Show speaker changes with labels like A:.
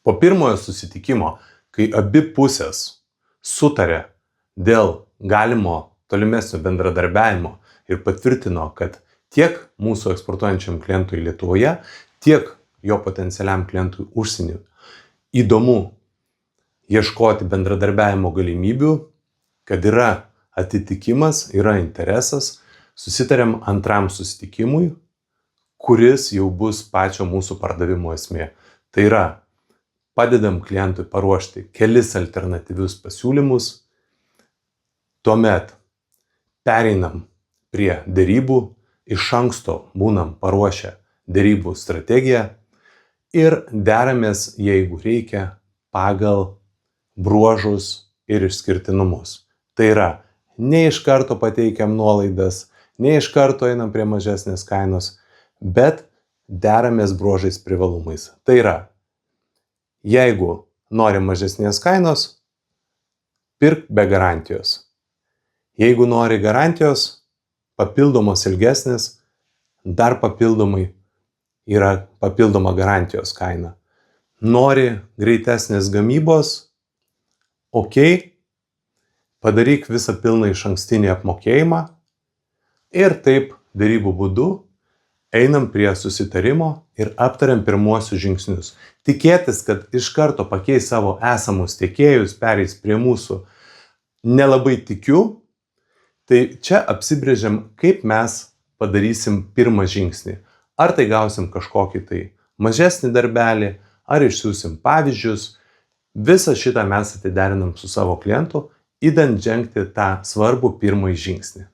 A: Po pirmojo susitikimo, kai abi pusės sutarė dėl galimo tolimesnio bendradarbiavimo ir patvirtino, kad tiek mūsų eksportuojančiam klientui Lietuvoje, tiek jo potencialiam klientui užsienį įdomu ieškoti bendradarbiavimo galimybių, kad yra atitikimas, yra interesas, susitarėm antram susitikimui, kuris jau bus pačio mūsų pardavimo esmė. Tai yra, padedam klientui paruošti kelis alternatyvius pasiūlymus, tuomet pereinam prie derybų, iš anksto būnam paruošę derybų strategiją ir deramės, jeigu reikia, pagal bruožus ir išskirtinumus. Tai yra, ne iš karto pateikiam nuolaidas, ne iš karto einam prie mažesnės kainos, bet deramės bruožais privalumais. Tai yra, jeigu nori mažesnės kainos, pirk be garantijos. Jeigu nori garantijos, papildomos ilgesnės, dar papildomai yra papildoma garantijos kaina. Nori greitesnės gamybos, padaryk visą pilną išankstinį apmokėjimą ir taip derybų būdu einam prie susitarimo ir aptariam pirmuosius žingsnius. Tikėtis, kad iš karto pakeis savo esamus tiekėjus, pereis prie mūsų, nelabai tikiu. Tai čia apsibrėžiam, kaip mes padarysim pirmą žingsnį. Ar tai gausim kažkokį tai mažesnį darbelį, ar išsiųsim pavyzdžius. Visą šitą mes atiderinam su savo klientu, idant žengti tą svarbų pirmąjį žingsnį.